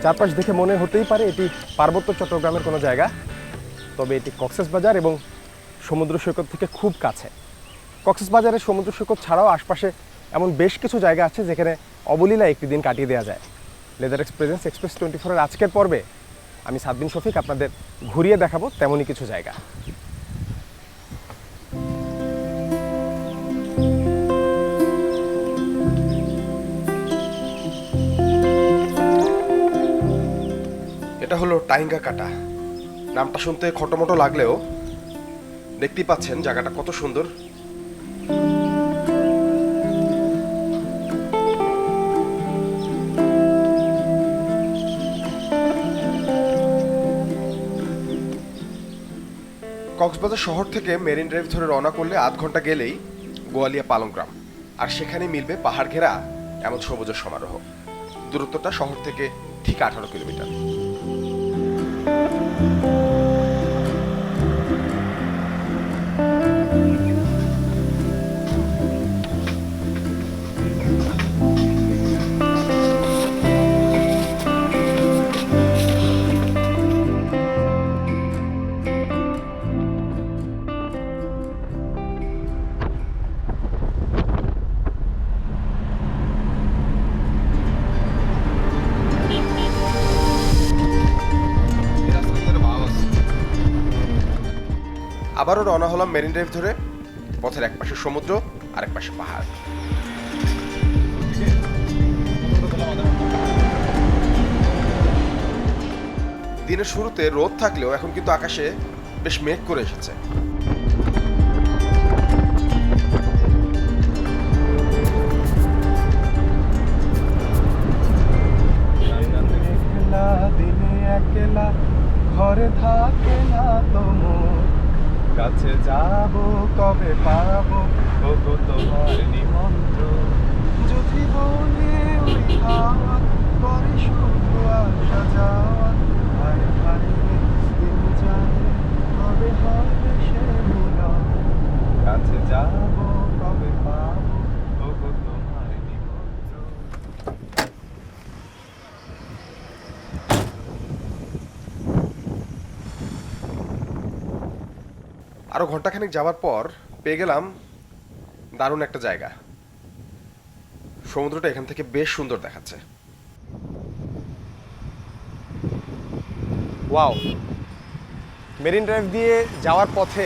চারপাশ দেখে মনে হতেই পারে এটি পার্বত্য চট্টগ্রামের কোনো জায়গা, তবে এটি কক্সবাজার এবং সমুদ্র সৈকত থেকে খুব কাছে। কক্সবাজারের সমুদ্র সৈকত ছাড়াও আশপাশে এমন বেশ কিছু জায়গা আছে যেখানে অবলীলায় একটি দিন কাটিয়ে দেওয়া যায়। লেদার এক্সপ্রেস 24-এর আজকের পর্বে আমি সাদবিন শফিক আপনাদের ঘুরিয়ে দেখাবো তেমনই কিছু জায়গা। এটা হলো টাইঙ্গা কাটা। নামটা শুনতে খটোমটো লাগলেও দেখতেই পাচ্ছেন জায়গাটা কত সুন্দর। কক্সবাজার শহর থেকে মেরিন ড্রাইভ ধরে রওনা করলে আধ ঘন্টা গেলেই গোয়ালিয়া পালং গ্রাম, আর সেখানে মিলবে পাহাড় ঘেরা এমন সবুজের সমারোহ। দূরত্বটা শহর থেকে ঠিক 18 কিলোমিটার। আবারও রওনা হলাম মেরিন ড্রাইভ ধরে। পথের এক পাশে সমুদ্র আর এক পাশে পাহাড়। দিনের শুরুতে রোদ থাকলেও এখন কিন্তু আকাশে বেশ মেঘ করে এসেছে। ঘরে থাকে না তোমার কাছে যাব কবে পাবো ওগো তোমার নিমন্ত্রণ। যদি বলে ওই হাওয়া করে শুধু আসা যাওয়া, হায় হায় দিন যায় কবে হবে সে মিলন। কাছে যাব কবে পাবো ওগো তোমার নিমন্ত্রণ। আরো ঘন্টাখানেক যাওয়ার পর পেয়ে গেলাম দারুণ একটা জায়গা। সমুদ্রটা এখান থেকে বেশ সুন্দর দেখাচ্ছে। ওয়াও! মেরিন ড্রাইভ দিয়ে যাওয়ার পথে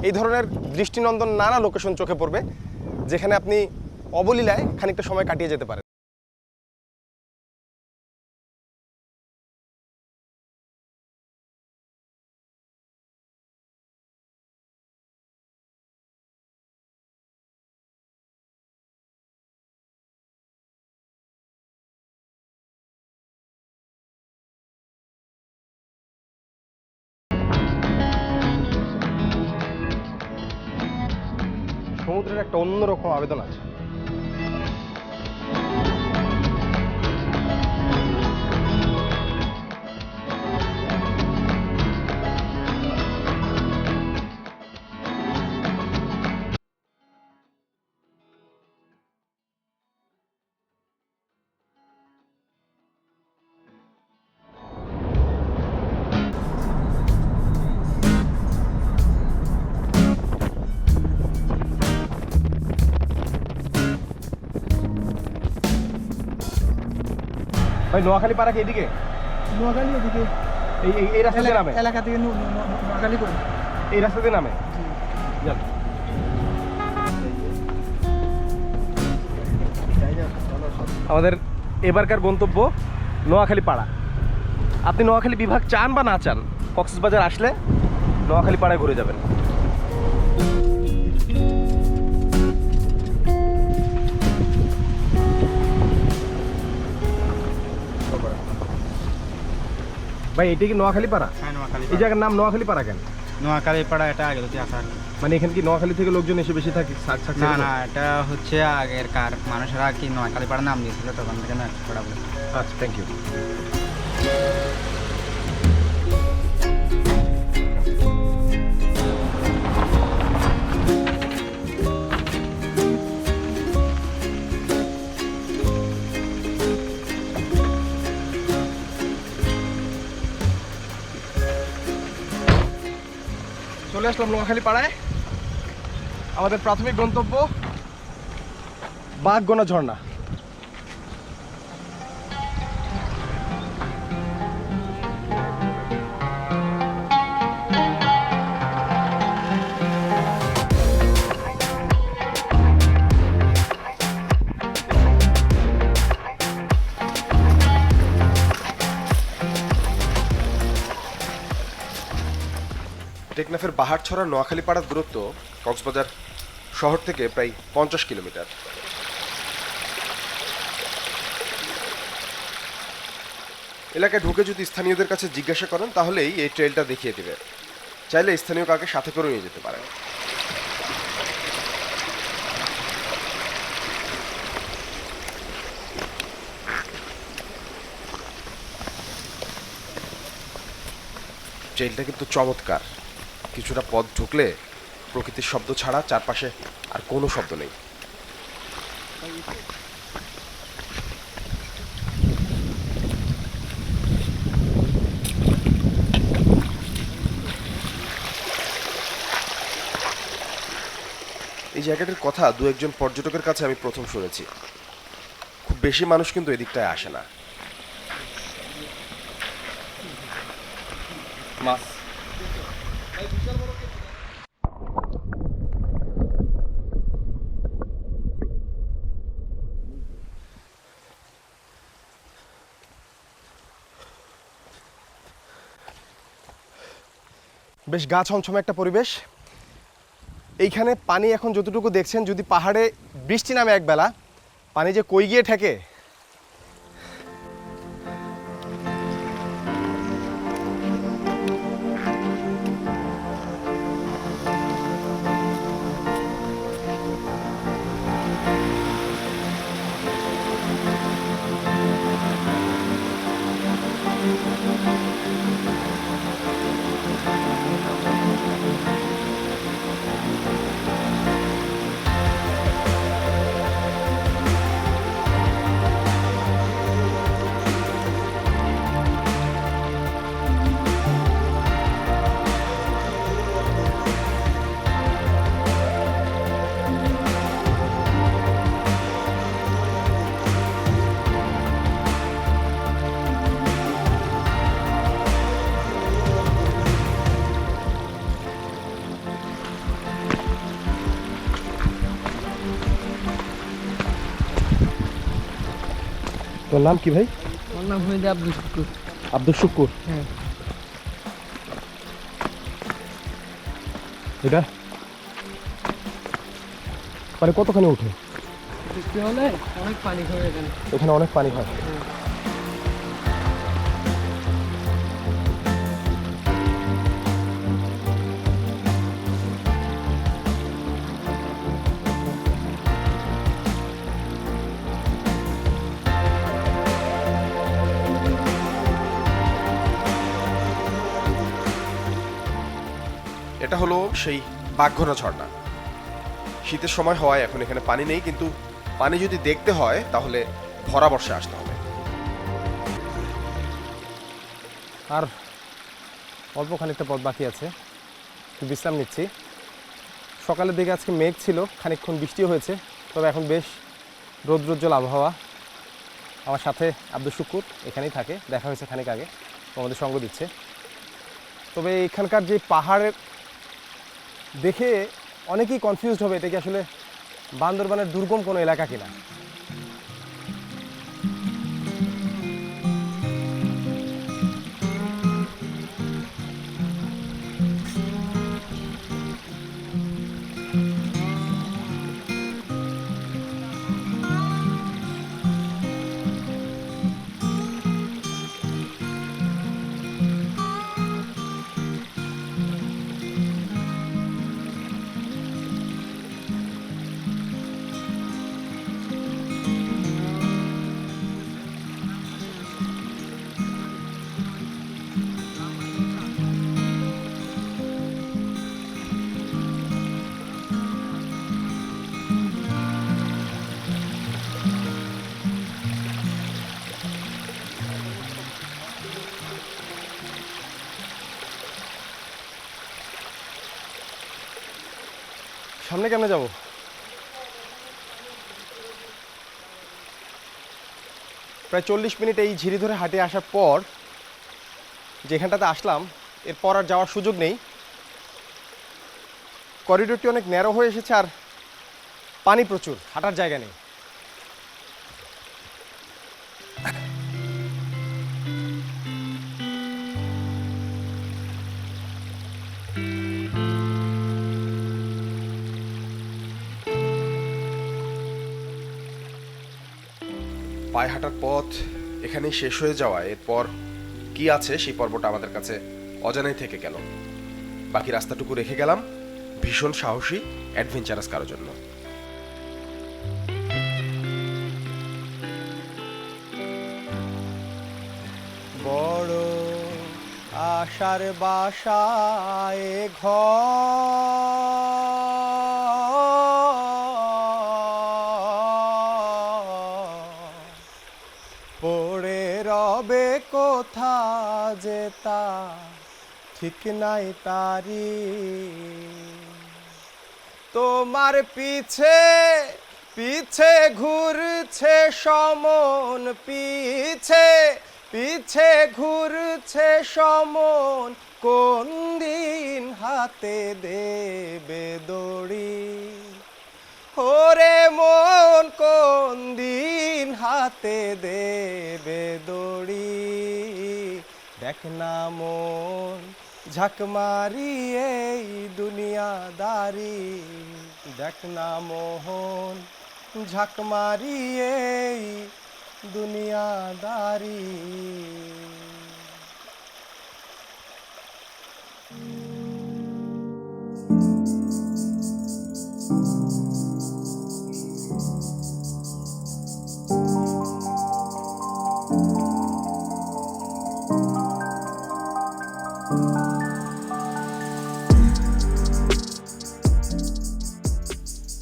এই ধরনের দৃষ্টিনন্দন নানা লোকেশন চোখে পড়বে, যেখানে আপনি অবলীলায় খানিকটা সময় কাটিয়ে যেতে পারেন। সমুদ্রের একটা অন্যরকম আবেদন আছে। ভাই নোয়াখালী পাড়া কি এদিকে? নোয়াখালী এদিকে এই রাস্তা দিয়ে নামে? এলাকা থেকে নোয়াখালী করে এই রাস্তা দিয়ে নামে? যান। আমাদের এবারকার গন্তব্য নোয়াখালী পাড়া। আপনি নোয়াখালী বিভাগ চান বা না চান, কক্সবাজার আসলে নোয়াখালী পাড়ায় ঘুরে যাবেন। ভাই এটা কি নোয়াখালী পাড়া? হ্যাঁ, নোয়াখালী। এই জায়গার নাম নোয়াখালী পাড়া কেন? নোয়াখালী পাড়া এটা আগে হচ্ছে আসার, মানে এখানে কি নোয়াখালী থেকে লোকজন এসে বেশি থাকে? না না, এটা হচ্ছে আগের কার মানুষেরা কি নোয়াখালী পাড়া নাম দিয়েছিল, তখন থেকে নোয়াখালী পাড়া বলে। আচ্ছা, থ্যাংক ইউ। চলে আসলাম নোয়াখালী পাড়ায়। আমাদের প্রাথমিক গন্তব্য বাঘগোনা ঝর্ণা। টেকনাফের বাহারছড়া নোয়াখালী পাড়ার দূরত্ব কক্সবাজার শহর থেকে প্রায় 50 কিলোমিটার। এলাকায় ঢুকে যদি স্থানীয়দের কাছে জিজ্ঞাসা করেন তাহলেই এই ট্রেলটা দেখিয়ে দেবে। চাইলে স্থানীয় কাউকে সাথে করে নিয়ে যেতে পারেন। ট্রেলটা কিন্তু চমৎকার। কিছুটা পথ ঢুকলে প্রকৃতির শব্দ ছাড়া চারপাশে আর কোনো শব্দ নেই। এই জায়গাটির কথা দু একজন পর্যটকের কাছে আমি প্রথম শুনেছি। খুব বেশি মানুষ কিন্তু এদিকটায় আসে না। মাছ বেশ গা ছমছমে একটা পরিবেশ। এইখানে পানি এখন যতটুকু দেখছেন, যদি পাহাড়ে বৃষ্টি নামে একবেলা, পানি যে কই গিয়ে ঠেকে। তোর নাম কি ভাই? আমার নাম হইলে আব্দুল শুকুর। আব্দুল শুকুর। হ্যাঁ। এটা মানে কতখানি উঠে? বৃষ্টি হলে অনেক পানি হয় এখানে। এখানে অনেক পানি হয়। এটা হলো সেই বাঘঘোনা ঝর্ণা। শীতের সময় হওয়ায় এখন এখানে পানি নেই, কিন্তু পানি যদি দেখতে হয় তাহলে ভরা বর্ষায় আসতে হবে। আর অল্প খানিকটা পথ বাকি আছে, একটু বিশ্রাম নিচ্ছি। সকালের দিকে আজকে মেঘ ছিল, খানিকক্ষণ বৃষ্টিও হয়েছে, তবে এখন বেশ রৌদ্রোজ্জ্বল আবহাওয়া। আমার সাথে আব্দুল শুকুর এখানেই থাকে, দেখা হয়েছে খানিক আগে, আমাদের সঙ্গ দিচ্ছে। তবে এখানকার যে পাহাড়ের দেখে অনেকেই কনফিউজড হবে, এটা কি আসলে বান্দরবানের দুর্গম কোনো এলাকা কিনা। সামনে কেমনে যাব? প্রায় 40 মিনিট এই ঝিরি ধরে হাঁটে আসার পর যেখানটাতে আসলাম এরপর আর যাওয়ার সুযোগ নেই। করিডোরটি অনেক ন্যারো হয়ে এসেছে আর পানি প্রচুর, হাঁটার জায়গা নেই। পায়ে হাঁটার পথ এখানেই শেষ হয়ে যাওয়ায় এরপর কি আছে সেই পর্বটা আমাদের কাছে অজানাই থেকে গেল। বাকি রাস্তাটুকু রেখে গেলাম ভীষণ সাহসী অ্যাডভেঞ্চারাস কারোর জন্য। বড় আশার বাসায় ঘর পড়ে রবে কোথা যেতা ঠিক নাই তারি। তোমার পিছে পিছে ঘুরছে সমন, পিছে পিছে ঘুরছে সমন, কোন দিন হাতে দেবে দড়ি। ওরে মন কোন দিন হাতে দেবে দড়ি। দেখ না মন ঝাঁক মারি এই দুনিয়াদারি, দেখ না মোহন ঝাঁক মারি এই দুনিয়াদারি।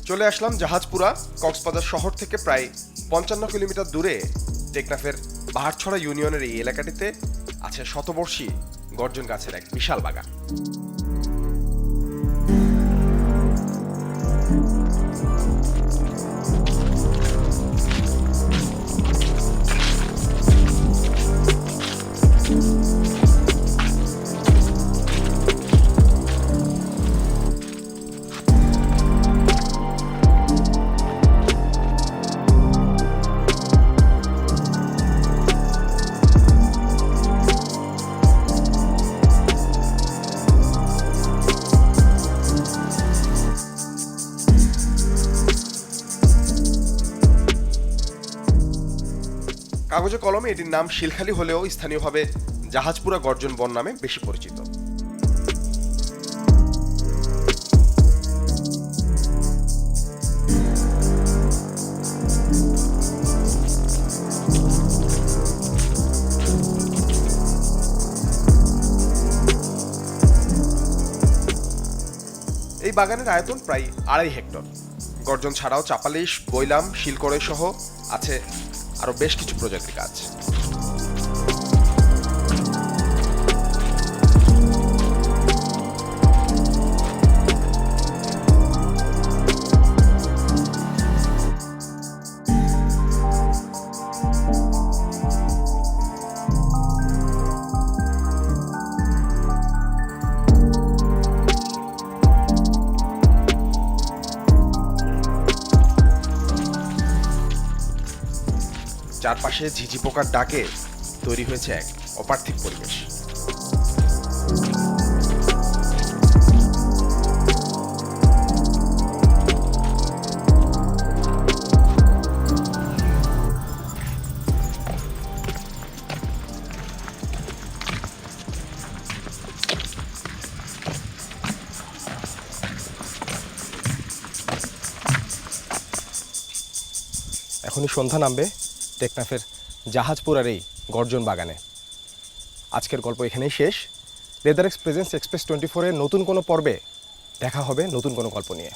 চলে আসলাম জাহাজপুরা। কক্সবাজার শহর থেকে প্রায় 55 কিলোমিটার দূরে টেকনাফের বাহারছড়া ইউনিয়নের এই এলাকাটিতে আছে শতবর্ষী গর্জন গাছের এক বিশাল বাগান। কাগজে কলমে এটির নাম শিলখালী হলেও স্থানীয়ভাবে জাহাজপুরা গর্জন বন নামে বেশি পরিচিত। এই বাগানের আয়তন প্রায় 2.5 হেক্টর। গর্জন ছাড়াও চাপালিশ, বৈলাম, শিলকড়ই সহ আছে আরো বেশ কিছু প্রজাতির গাছ। চারপাশে ঝিঝি পোকার ডাকে তৈরি হয়েছে এক অপার্থিব পরিবেশ। এখনই সন্ধ্যা নামবে টেকনাফের জাহাজপুরার এই গর্জন বাগানে। আজকের গল্প এখানেই শেষ। লেদার এক্সপ্রেজেন্স এক্সপ্রেস 24-এর নতুন কোনো পর্বে দেখা হবে নতুন কোনো গল্প নিয়ে।